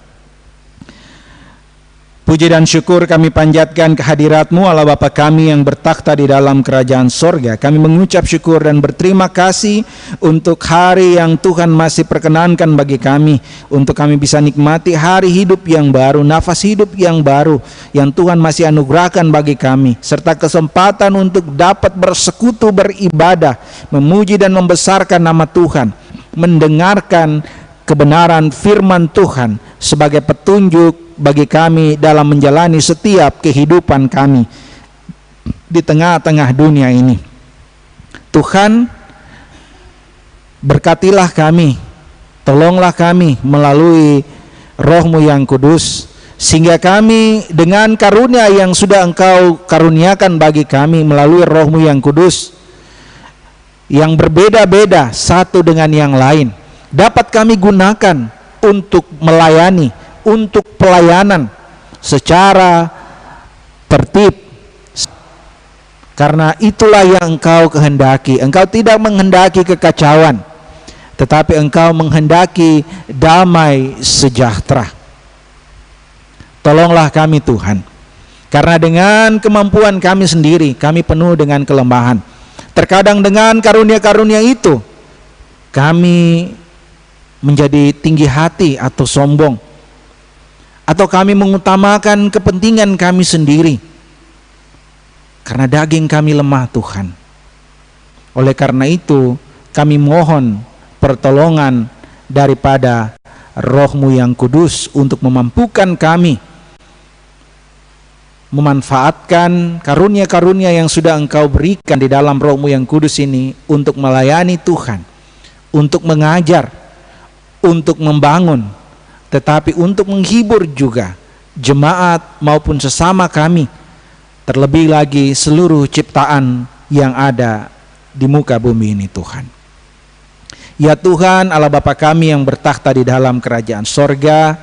Puji dan syukur kami panjatkan kehadirat-Mu Allah Bapa kami yang bertakhta di dalam kerajaan sorga. Kami mengucap syukur dan berterima kasih untuk hari yang Tuhan masih perkenankan bagi kami, untuk kami bisa nikmati hari hidup yang baru, nafas hidup yang baru yang Tuhan masih anugerahkan bagi kami, serta kesempatan untuk dapat bersekutu, beribadah, memuji dan membesarkan nama Tuhan, mendengarkan kebenaran firman Tuhan sebagai petunjuk bagi kami dalam menjalani setiap kehidupan kami di tengah-tengah dunia ini. Tuhan, berkatilah kami, tolonglah kami melalui Roh-Mu yang kudus, sehingga kami dengan karunia yang sudah Engkau karuniakan bagi kami melalui Roh-Mu yang kudus, yang berbeda-beda satu dengan yang lain, dapat kami gunakan untuk melayani, untuk pelayanan secara tertib, karena itulah yang Engkau kehendaki. Engkau tidak menghendaki kekacauan, tetapi Engkau menghendaki damai sejahtera. Tolonglah kami Tuhan, karena dengan kemampuan kami sendiri kami penuh dengan kelemahan. Terkadang dengan karunia-karunia itu kami menjadi tinggi hati atau sombong, atau kami mengutamakan kepentingan kami sendiri, karena daging kami lemah Tuhan. Oleh karena itu kami mohon pertolongan daripada Roh-Mu yang kudus untuk memampukan kami memanfaatkan karunia-karunia yang sudah Engkau berikan di dalam Roh-Mu yang kudus ini untuk melayani Tuhan, untuk mengajar, untuk membangun, tetapi untuk menghibur juga jemaat maupun sesama kami, terlebih lagi seluruh ciptaan yang ada di muka bumi ini Tuhan. Ya Tuhan Allah Bapa kami yang bertakhta di dalam kerajaan sorga,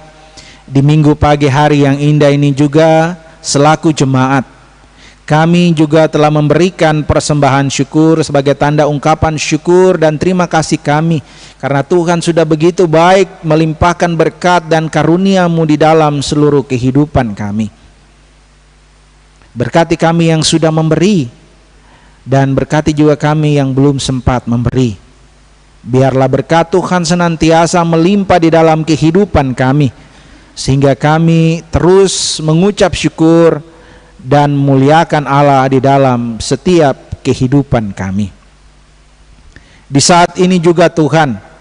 di minggu pagi hari yang indah ini juga selaku jemaat, kami juga telah memberikan persembahan syukur sebagai tanda ungkapan syukur dan terima kasih kami, Karena Tuhan sudah begitu baik melimpahkan berkat dan karunia-Mu di dalam seluruh kehidupan kami. Berkati kami yang sudah memberi, dan berkati juga kami yang belum sempat memberi. Biarlah berkat Tuhan senantiasa melimpah di dalam kehidupan kami, sehingga kami terus mengucap syukur dan memuliakan Allah di dalam setiap kehidupan kami. Di saat ini juga Tuhan,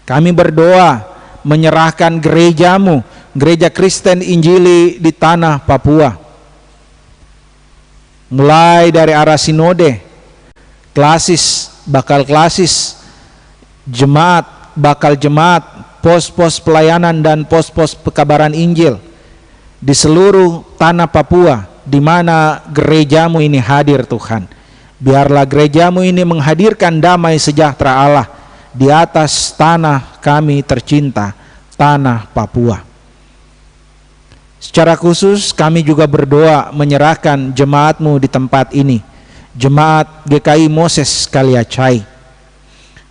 kami berdoa menyerahkan gereja-Mu, Gereja Kristen Injili di tanah Papua. Mulai dari arah sinode, klasis, bakal klasis, jemaat, bakal jemaat, pos-pos pelayanan dan pos-pos pekabaran Injil di seluruh tanah Papua, di mana gereja-Mu ini hadir Tuhan. Biarlah gereja-Mu ini menghadirkan damai sejahtera Allah di atas tanah kami tercinta, tanah Papua. Secara khusus kami juga berdoa menyerahkan jemaat-Mu di tempat ini, Jemaat GKI Moses Kaliacai.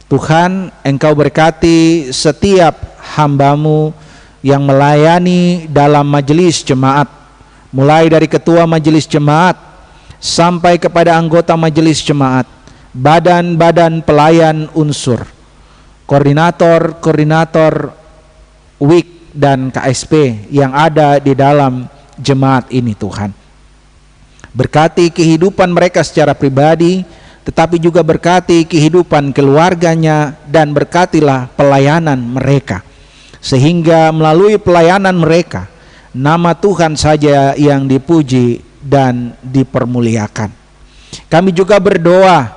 Tuhan, Engkau berkati setiap hamba-Mu yang melayani dalam majelis jemaat, mulai dari ketua majelis jemaat sampai kepada anggota majelis jemaat, badan-badan pelayan unsur, koordinator WIK dan KSP yang ada di dalam jemaat ini Tuhan. Berkati kehidupan mereka secara pribadi, tetapi juga berkati kehidupan keluarganya, dan berkatilah pelayanan mereka, sehingga melalui pelayanan mereka nama Tuhan saja yang dipuji dan dipermuliakan. Kami juga berdoa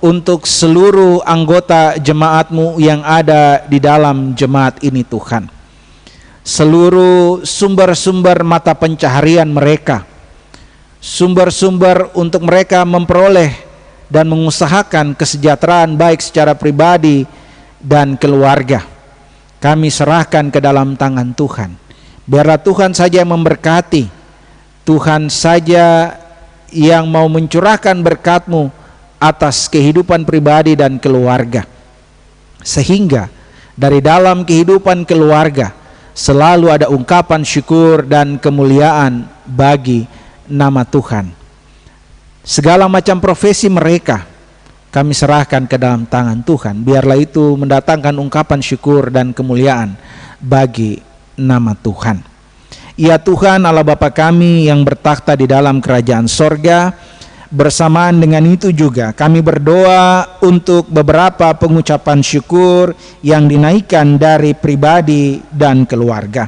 untuk seluruh anggota jemaat-Mu yang ada di dalam jemaat ini Tuhan. Seluruh sumber-sumber mata pencaharian mereka, sumber-sumber untuk mereka memperoleh dan mengusahakan kesejahteraan baik secara pribadi dan keluarga, kami serahkan ke dalam tangan Tuhan. Biarlah Tuhan saja yang memberkati, Tuhan saja yang mau mencurahkan berkat-Mu atas kehidupan pribadi dan keluarga, sehingga dari dalam kehidupan keluarga selalu ada ungkapan syukur dan kemuliaan bagi nama Tuhan. Segala macam profesi mereka kami serahkan ke dalam tangan Tuhan. Biarlah itu mendatangkan ungkapan syukur dan kemuliaan bagi nama Tuhan. Ya Tuhan Allah Bapa kami yang bertakhta di dalam kerajaan sorga, bersamaan dengan itu juga kami berdoa untuk beberapa pengucapan syukur yang dinaikkan dari pribadi dan keluarga.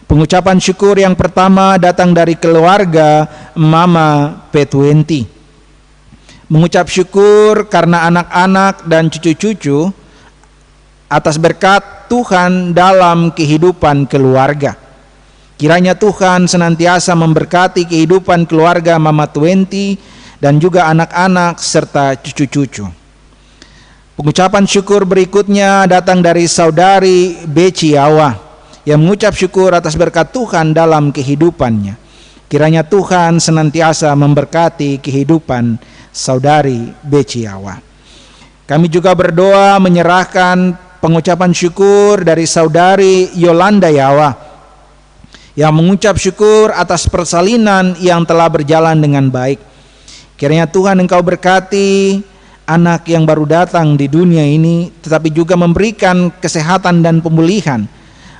Pengucapan syukur yang pertama datang dari keluarga Mama P20. Mengucap syukur karena anak-anak dan cucu-cucu atas berkat Tuhan dalam kehidupan keluarga. Kiranya Tuhan senantiasa memberkati kehidupan keluarga Mama 20 dan juga anak-anak serta cucu-cucu. Pengucapan syukur berikutnya datang dari saudari Beci Yawa yang mengucap syukur atas berkat Tuhan dalam kehidupannya. Kiranya Tuhan senantiasa memberkati kehidupan saudari Beci Yawa. Kami juga berdoa menyerahkan pengucapan syukur dari saudari Yolanda Yawa yang mengucap syukur atas persalinan yang telah berjalan dengan baik. Kiranya Tuhan Engkau berkati anak yang baru datang di dunia ini, tetapi juga memberikan kesehatan dan pemulihan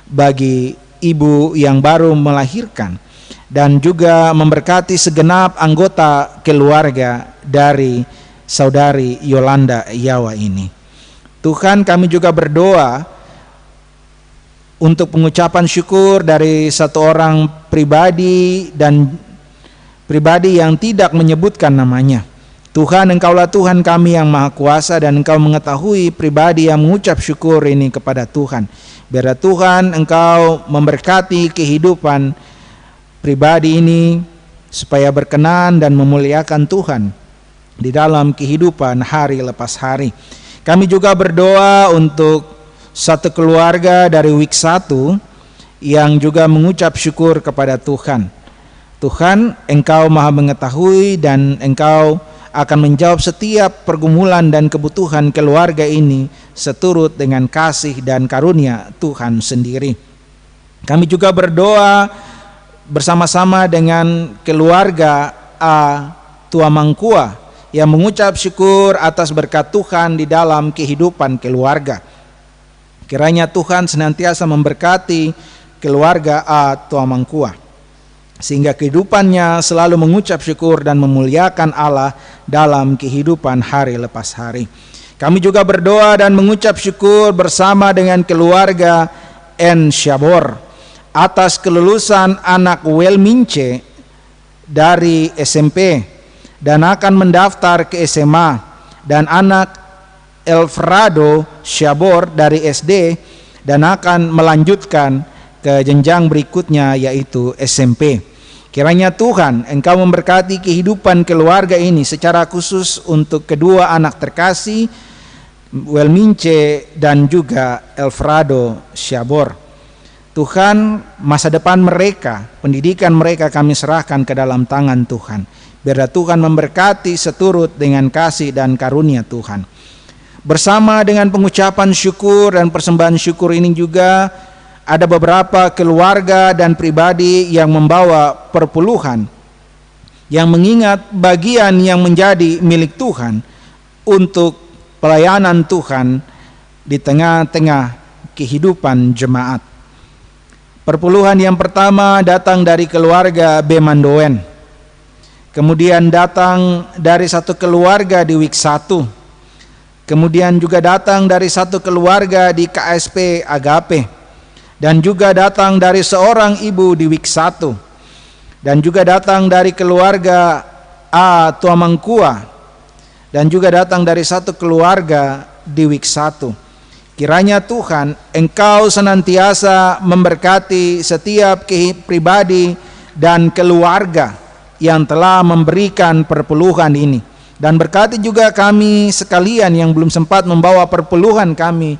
bagi ibu yang baru melahirkan, dan juga memberkati segenap anggota keluarga dari saudari Yolanda Yawa ini. Tuhan, kami juga berdoa untuk pengucapan syukur dari satu orang pribadi dan pribadi yang tidak menyebutkan namanya. Tuhan, Engkaulah Tuhan kami yang Maha Kuasa, dan Engkau mengetahui pribadi yang mengucap syukur ini kepada Tuhan. Biarlah Tuhan Engkau memberkati kehidupan pribadi ini supaya berkenan dan memuliakan Tuhan di dalam kehidupan hari lepas hari. Kami juga berdoa untuk satu keluarga dari WIK 1 yang juga mengucap syukur kepada Tuhan. Tuhan, Engkau Maha mengetahui dan Engkau akan menjawab setiap pergumulan dan kebutuhan keluarga ini seturut dengan kasih dan karunia Tuhan sendiri. Kami juga berdoa bersama-sama dengan keluarga A Tua Mangkua yang mengucap syukur atas berkat Tuhan di dalam kehidupan keluarga. Kiranya Tuhan senantiasa memberkati keluarga A Tua Mangkua, sehingga kehidupannya selalu mengucap syukur dan memuliakan Allah dalam kehidupan hari lepas hari. Kami juga berdoa dan mengucap syukur bersama dengan keluarga N. Syabor atas kelulusan anak Welmince dari SMP dan akan mendaftar ke SMA, dan anak Elfrado Syabor dari SD dan akan melanjutkan ke jenjang berikutnya yaitu SMP. Kiranya Tuhan Engkau memberkati kehidupan keluarga ini, secara khusus untuk kedua anak terkasih Welmince dan juga Elfrado Syabor. Tuhan, masa depan mereka, pendidikan mereka kami serahkan ke dalam tangan Tuhan. Biarlah Tuhan memberkati seturut dengan kasih dan karunia Tuhan. Bersama dengan pengucapan syukur dan persembahan syukur ini juga ada beberapa keluarga dan pribadi yang membawa perpuluhan yang mengingat bagian yang menjadi milik Tuhan untuk pelayanan Tuhan di tengah-tengah kehidupan jemaat. Perpuluhan yang pertama datang dari keluarga B. Mandoen. Kemudian datang dari satu keluarga di Wik 1. Kemudian juga datang dari satu keluarga di KSP Agape. Dan juga datang dari seorang ibu di Wik 1. Dan juga datang dari keluarga A. Tua Mangkua. Dan juga datang dari satu keluarga di Wik 1. Kiranya Tuhan Engkau senantiasa memberkati setiap pribadi dan keluarga yang telah memberikan perpuluhan ini. Dan berkati juga kami sekalian yang belum sempat membawa perpuluhan kami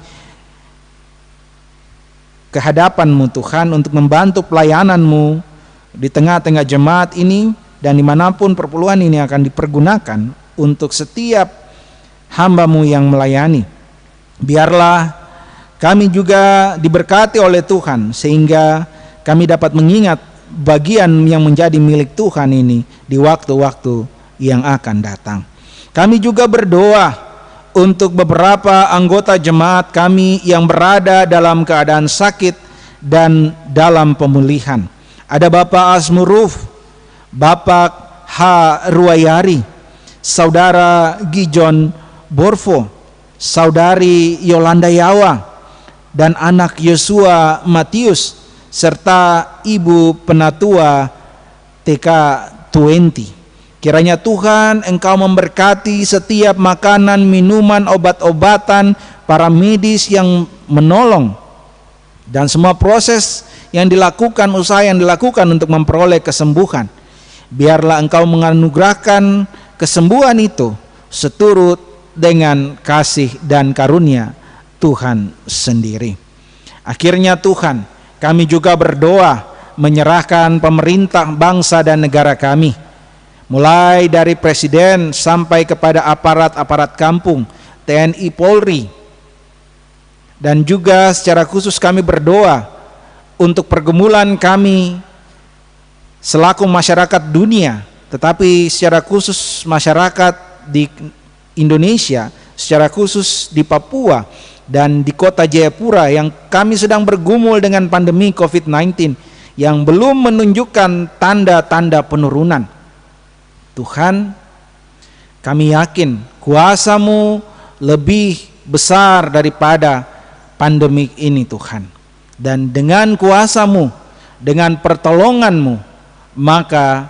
ke hadapan-Mu Tuhan untuk membantu pelayanan-Mu di tengah-tengah jemaat ini, dan dimanapun perpuluhan ini akan dipergunakan untuk setiap hamba-Mu yang melayani. Biarlah kami juga diberkati oleh Tuhan sehingga kami dapat mengingat bagian yang menjadi milik Tuhan ini di waktu-waktu yang akan datang. Kami juga berdoa untuk beberapa anggota jemaat kami yang berada dalam keadaan sakit dan dalam pemulihan. Ada Bapak Asmuruf, Bapak H. Ruayari, Saudara Gijon Borfo, Saudari Yolanda Yawa, dan anak Yosua Matius, serta Ibu Penatua TK20. Kiranya Tuhan Engkau memberkati setiap makanan, minuman, obat-obatan, para medis yang menolong, dan semua proses yang dilakukan, usaha yang dilakukan untuk memperoleh kesembuhan. Biarlah Engkau menganugerahkan kesembuhan itu seturut dengan kasih dan karunia Tuhan sendiri. Akhirnya Tuhan, kami juga berdoa menyerahkan pemerintah bangsa dan negara kami, mulai dari presiden sampai kepada aparat-aparat kampung, TNI Polri, dan juga secara khusus kami berdoa untuk pergumulan kami selaku masyarakat dunia, tetapi secara khusus masyarakat di Indonesia, secara khusus di Papua dan di kota Jayapura yang kami sedang bergumul dengan pandemi COVID-19 yang belum menunjukkan tanda-tanda penurunan. Tuhan, kami yakin kuasa-Mu lebih besar daripada pandemi ini Tuhan. Dan dengan kuasa-Mu, dengan pertolongan-Mu, maka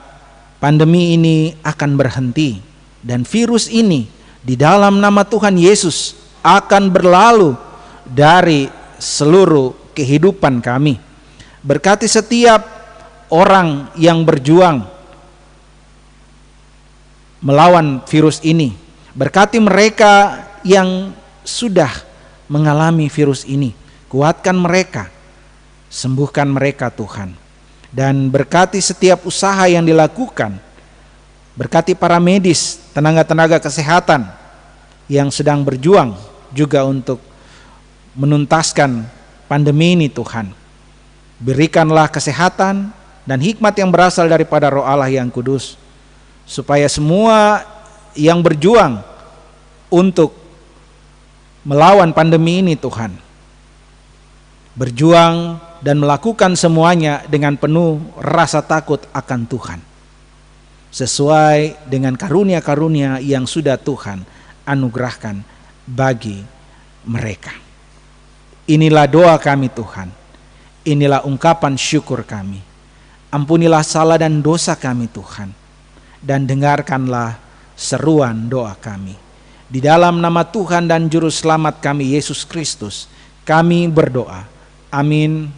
pandemi ini akan berhenti. Dan virus ini di dalam nama Tuhan Yesus akan berlalu dari seluruh kehidupan kami. Berkati setiap orang yang berjuang melawan virus ini. Berkati mereka yang sudah mengalami virus ini. Kuatkan mereka, sembuhkan mereka Tuhan. Dan berkati setiap usaha yang dilakukan Berkati para medis, tenaga-tenaga kesehatan yang sedang berjuang juga untuk menuntaskan pandemi ini Tuhan. Berikanlah kesehatan dan hikmat yang berasal daripada Roh Allah yang kudus, supaya semua yang berjuang untuk melawan pandemi ini Tuhan, berjuang dan melakukan semuanya dengan penuh rasa takut akan Tuhan, sesuai dengan karunia-karunia yang sudah Tuhan anugerahkan bagi mereka. Inilah doa kami Tuhan, inilah ungkapan syukur kami. Ampunilah salah dan dosa kami Tuhan, dan dengarkanlah seruan doa kami. Di dalam nama Tuhan dan Juru Selamat kami Yesus Kristus, kami berdoa. Amin.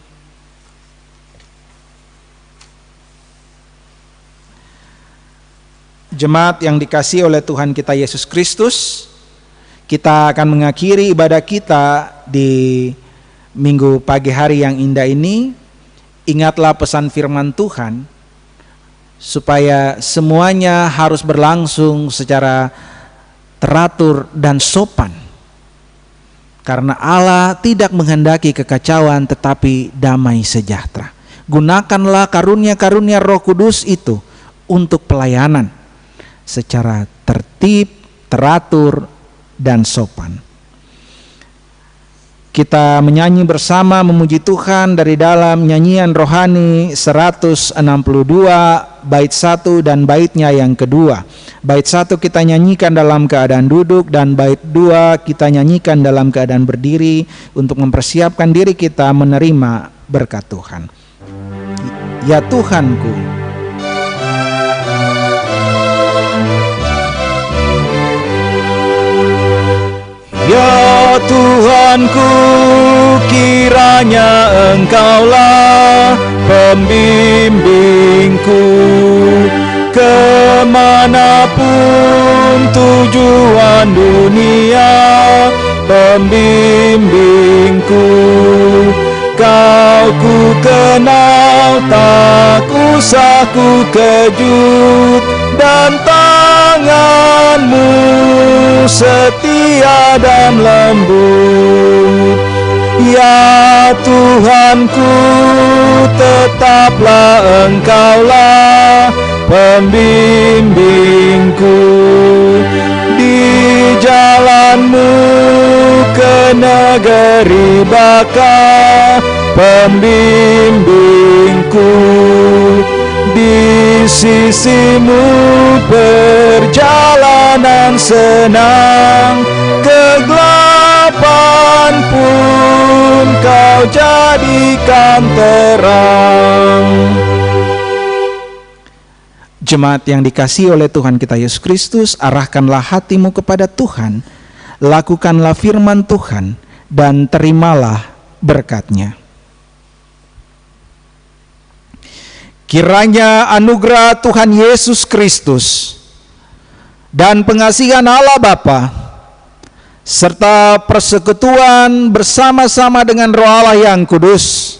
Jemaat yang dikasihi oleh Tuhan kita Yesus Kristus, kita akan mengakhiri ibadah kita di minggu pagi hari yang indah ini. Ingatlah pesan firman Tuhan, supaya semuanya harus berlangsung secara teratur dan sopan. Karena Allah tidak menghendaki kekacauan tetapi damai sejahtera. Gunakanlah karunia-karunia Roh Kudus itu untuk pelayanan secara tertib, teratur, dan sopan. Kita menyanyi bersama memuji Tuhan dari dalam nyanyian rohani 162 bait 1 dan baitnya yang kedua. Bait 1 kita nyanyikan dalam keadaan duduk, dan bait 2 kita nyanyikan dalam keadaan berdiri untuk mempersiapkan diri kita menerima berkat Tuhan. Ya Tuhanku, ya Tuhanku, kiranya Engkaulah pembimbingku kemanapun tujuan dunia, pembimbingku. Kau ku kenal, tak usah ku kejut, dan tanganmu setia dan lembut. Ya Tuhanku, tetaplah Engkaulah pembimbingku di jalanmu ke negeri baka, pembimbingku. Di sisimu perjalanan senang, kegelapan pun kau jadikan terang. Jemaat yang dikasihi oleh Tuhan kita Yesus Kristus, arahkanlah hatimu kepada Tuhan, lakukanlah firman Tuhan, dan terimalah berkat-Nya. Kiranya anugerah Tuhan Yesus Kristus dan pengasihan Allah Bapa serta persekutuan bersama-sama dengan Roh Allah yang kudus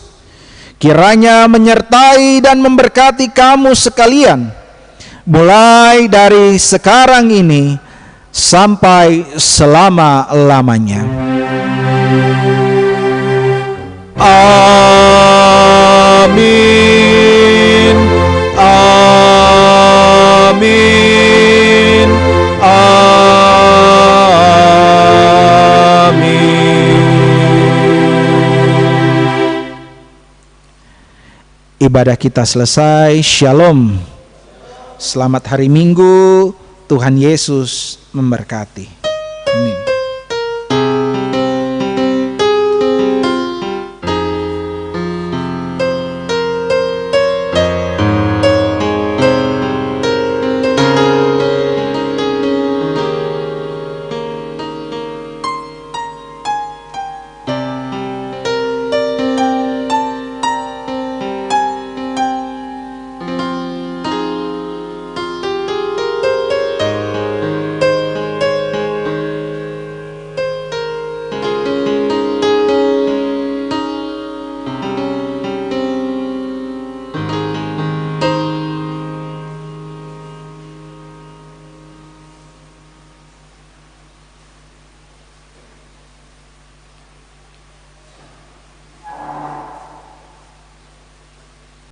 kiranya menyertai dan memberkati kamu sekalian, mulai dari sekarang ini sampai selama-lamanya. Amin. Amin. Amin. Ibadah kita selesai. Shalom. Selamat hari Minggu. Tuhan Yesus memberkati.